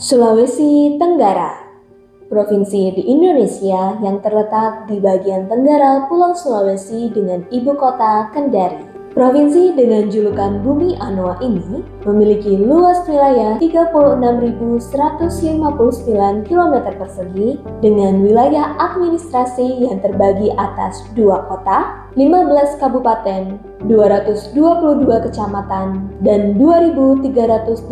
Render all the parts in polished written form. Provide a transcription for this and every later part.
Sulawesi Tenggara, provinsi di Indonesia yang terletak di bagian tenggara Pulau Sulawesi dengan ibu kota Kendari. Provinsi dengan julukan Bumi Anoa ini memiliki luas wilayah 36.159 km persegi dengan wilayah administrasi yang terbagi atas 2 kota, 15 kabupaten, 222 kecamatan, dan 2.318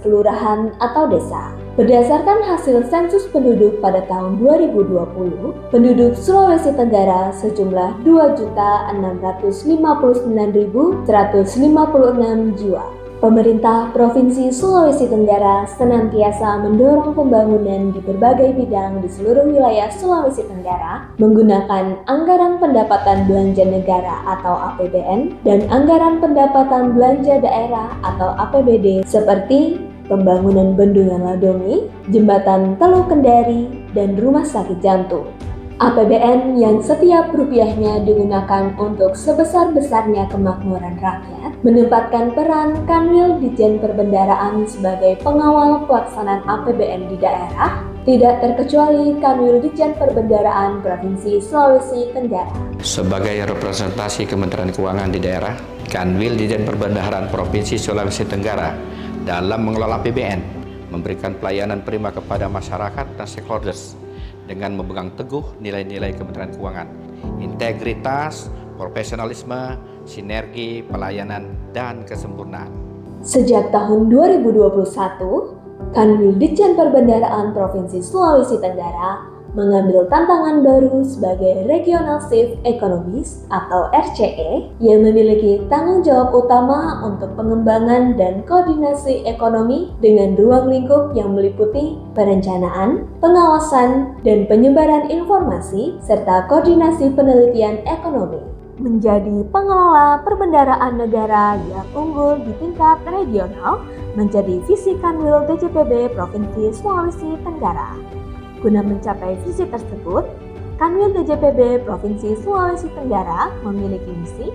kelurahan atau desa. Berdasarkan hasil sensus penduduk pada tahun 2020, penduduk Sulawesi Tenggara sejumlah 2.659.156 jiwa. Pemerintah Provinsi Sulawesi Tenggara senantiasa mendorong pembangunan di berbagai bidang di seluruh wilayah Sulawesi Tenggara menggunakan anggaran pendapatan belanja negara atau APBN dan anggaran pendapatan belanja daerah atau APBD seperti pembangunan Bendungan Ladongi, Jembatan Teluk Kendari, dan Rumah Sakit Jantung. APBN yang setiap rupiahnya digunakan untuk sebesar-besarnya kemakmuran rakyat, menempatkan peran Kanwil Ditjen Perbendaharaan sebagai pengawal pelaksanaan APBN di daerah, tidak terkecuali Kanwil Ditjen Perbendaharaan Provinsi Sulawesi Tenggara. Sebagai representasi Kementerian Keuangan di daerah, Kanwil Ditjen Perbendaharaan Provinsi Sulawesi Tenggara dalam mengelola APBN memberikan pelayanan prima kepada masyarakat dan stakeholders dengan memegang teguh nilai-nilai Kementerian Keuangan, integritas, profesionalisme, sinergi, pelayanan, dan kesempurnaan. Sejak tahun 2021, Kanwil Ditjen Perbendaharaan Provinsi Sulawesi Tenggara mengambil tantangan baru sebagai Regional Chief Economist atau RCE yang memiliki tanggung jawab utama untuk pengembangan dan koordinasi ekonomi dengan ruang lingkup yang meliputi perencanaan, pengawasan, dan penyebaran informasi serta koordinasi penelitian ekonomi. Menjadi pengelola perbendaharaan negara yang unggul di tingkat regional menjadi visi Kanwil DJPB Provinsi Sulawesi Tenggara. Guna mencapai visi tersebut, Kanwil DJPB Provinsi Sulawesi Tenggara memiliki misi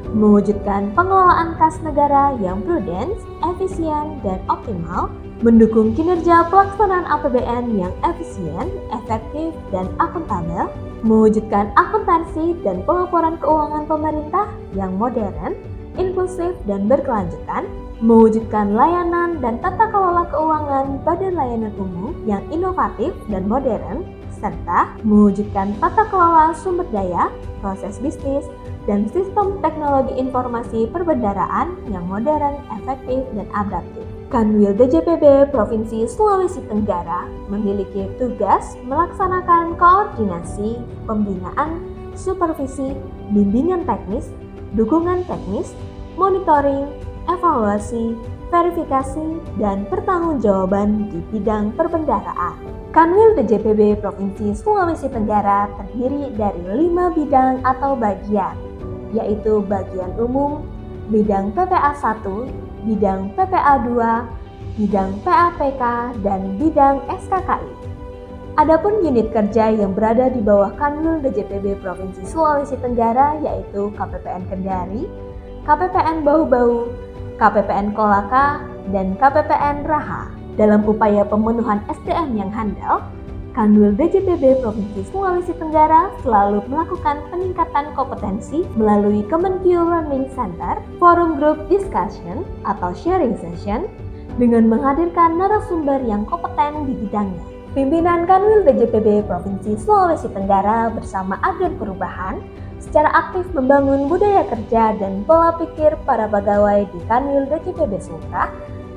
mewujudkan pengelolaan kas negara yang prudens, efisien, dan optimal, mendukung kinerja pelaksanaan APBN yang efisien, efektif, dan akuntabel, mewujudkan akuntansi dan pelaporan keuangan pemerintah yang modern, inklusif, dan berkelanjutan, mewujudkan layanan dan tata kelola keuangan Badan Layanan Umum yang inovatif dan modern, serta mewujudkan tata kelola sumber daya, proses bisnis, dan sistem teknologi informasi perbendaharaan yang modern, efektif, dan adaptif. Kanwil DJPB Provinsi Sulawesi Tenggara memiliki tugas melaksanakan koordinasi, pembinaan, supervisi, bimbingan teknis, dukungan teknis, monitoring, evaluasi, verifikasi, dan pertanggungjawaban di bidang perbendaharaan. Kanwil DJPB Provinsi Sulawesi Tenggara terdiri dari 5 bidang atau bagian, yaitu bagian umum, bidang PPA 1, bidang PPA 2, bidang PAPK, dan bidang SKKI. Adapun unit kerja yang berada di bawah Kanwil DJPB Provinsi Sulawesi Tenggara yaitu KPPN Kendari, KPPN Bahu-Bahu, KPPN Kolaka, dan KPPN Raha. Dalam upaya pemenuhan SDM yang handal, Kanwil DJPB Provinsi Sulawesi Tenggara selalu melakukan peningkatan kompetensi melalui Kemenkeu Learning Center, forum group discussion atau sharing session, dengan menghadirkan narasumber yang kompeten di bidangnya. Pimpinan Kanwil DJPB Provinsi Sulawesi Tenggara bersama agen perubahan secara aktif membangun budaya kerja dan pola pikir para pegawai di Kanwil DJPB Sultra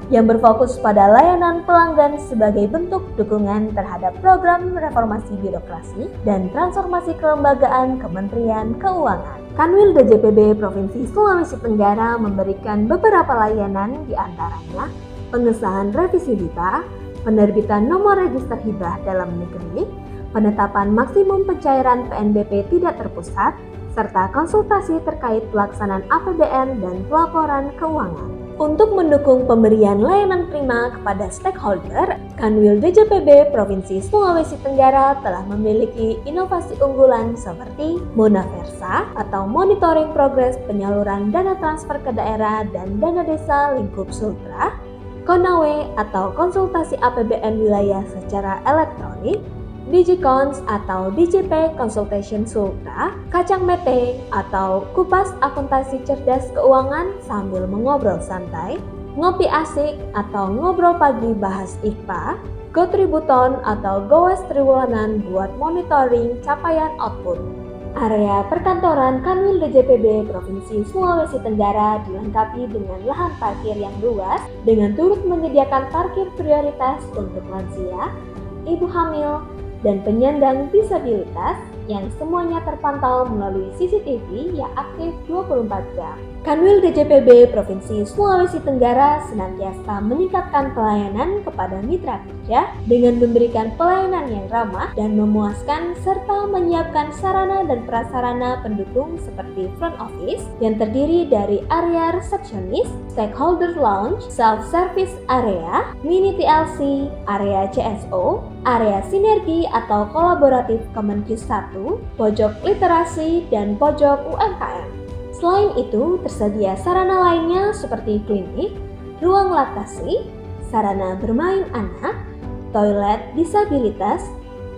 yang berfokus pada layanan pelanggan sebagai bentuk dukungan terhadap program reformasi birokrasi dan transformasi kelembagaan Kementerian Keuangan. Kanwil DJPB Provinsi Sulawesi Tenggara memberikan beberapa layanan di antaranya pengesahan revisi DITA, penerbitan nomor register hibah dalam negeri, penetapan maksimum pencairan PNBP tidak terpusat, serta konsultasi terkait pelaksanaan APBN dan pelaporan keuangan. Untuk mendukung pemberian layanan prima kepada stakeholder, Kanwil DJPB Provinsi Sulawesi Tenggara telah memiliki inovasi unggulan seperti Monaversa atau monitoring progres penyaluran dana transfer ke daerah dan dana desa lingkup Sultra, Konawe atau konsultasi APBN wilayah secara elektronik, Digicons atau DJP Consultation Sultra, Kacang Mete atau kupas akuntansi cerdas keuangan sambil mengobrol santai, Ngopi Asik atau ngobrol pagi bahas IKPA, GoTributon atau Gowes Triwulan buat monitoring capaian output. Area perkantoran Kanwil DJPB Provinsi Sulawesi Tenggara dilengkapi dengan lahan parkir yang luas dengan turut menyediakan parkir prioritas untuk lansia, ibu hamil, dan penyandang disabilitas yang semuanya terpantau melalui CCTV yang aktif 24 jam. Kanwil DJPB Provinsi Sulawesi Tenggara senantiasa meningkatkan pelayanan kepada mitra kerja dengan memberikan pelayanan yang ramah dan memuaskan serta menyiapkan sarana dan prasarana pendukung seperti front office yang terdiri dari area resepsionis, stakeholder lounge, self-service area, mini TLC, area CSO, area sinergi atau kolaboratif Kemenkes 1, pojok literasi, dan pojok UMKM. Selain itu, tersedia sarana lainnya seperti klinik, ruang laktasi, sarana bermain anak, toilet disabilitas,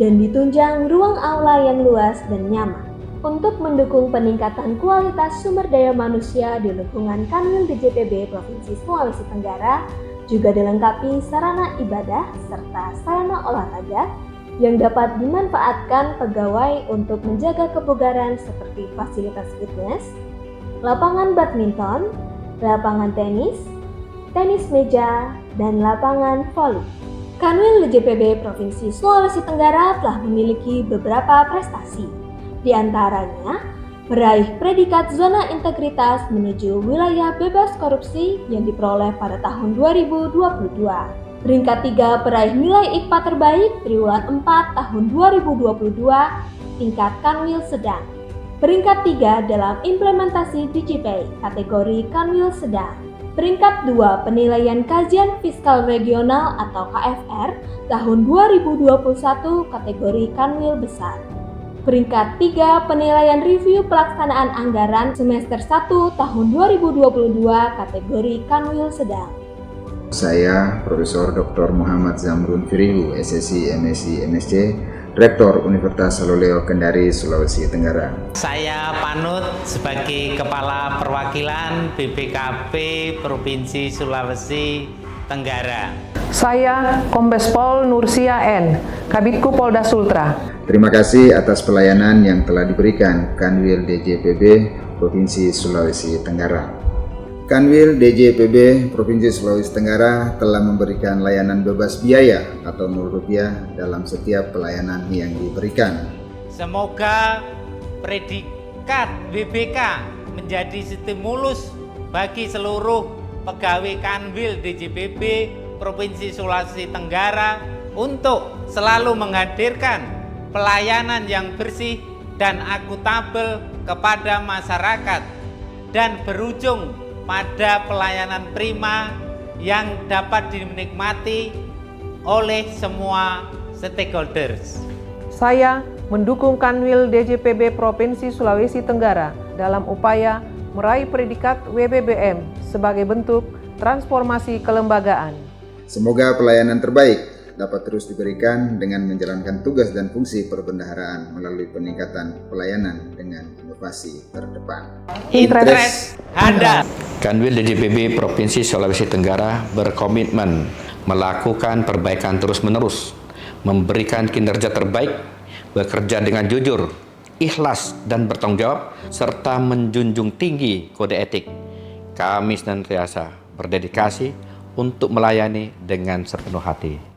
dan ditunjang ruang aula yang luas dan nyaman. Untuk mendukung peningkatan kualitas sumber daya manusia di lingkungan Kanwil DJPB Provinsi Sulawesi Tenggara, juga dilengkapi sarana ibadah serta sarana olahraga yang dapat dimanfaatkan pegawai untuk menjaga kebugaran seperti fasilitas fitness, lapangan badminton, lapangan tenis, tenis meja, dan lapangan voli. Kanwil DJPB Provinsi Sulawesi Tenggara telah memiliki beberapa prestasi, di antaranya meraih predikat zona integritas menuju wilayah bebas korupsi yang diperoleh pada tahun 2022. Peringkat 3 peraih nilai IKPA terbaik triwulan 4 tahun 2022 tingkat Kanwil Sedang. Peringkat 3 dalam implementasi DigiPay kategori Kanwil Sedang. Peringkat 2 penilaian kajian fiskal regional atau KFR tahun 2021 kategori Kanwil Besar. Peringkat 3 penilaian review pelaksanaan anggaran semester 1 tahun 2022 kategori Kanwil Sedang. Saya Profesor Dr. Muhammad Zamrun Firihu, SSI, MSc, MSc, Rektor Universitas Saloleo Kendari, Sulawesi Tenggara. Saya Panut sebagai Kepala Perwakilan BPKP Provinsi Sulawesi Tenggara. Saya Kombes Pol Nursia N, Kabitku Polda Sultra. Terima kasih atas pelayanan yang telah diberikan Kanwil DJPB Provinsi Sulawesi Tenggara. Kanwil DJPB Provinsi Sulawesi Tenggara telah memberikan layanan bebas biaya atau Rp0 dalam setiap pelayanan yang diberikan. Semoga predikat WBK menjadi stimulus bagi seluruh pegawai Kanwil DJPB Provinsi Sulawesi Tenggara untuk selalu menghadirkan pelayanan yang bersih dan akuntabel kepada masyarakat dan berujung pada pelayanan prima yang dapat dinikmati oleh semua stakeholders. Saya mendukung Kanwil DJPB Provinsi Sulawesi Tenggara dalam upaya meraih predikat WBBM sebagai bentuk transformasi kelembagaan. Semoga pelayanan terbaik dapat terus diberikan dengan menjalankan tugas dan fungsi perbendaharaan melalui peningkatan pelayanan dengan inovasi terdepan. Interest ada. Kanwil DJPB Provinsi Sulawesi Tenggara berkomitmen melakukan perbaikan terus-menerus, memberikan kinerja terbaik, bekerja dengan jujur, ikhlas dan bertanggung jawab, serta menjunjung tinggi kode etik. Kami senantiasa berdedikasi untuk melayani dengan sepenuh hati.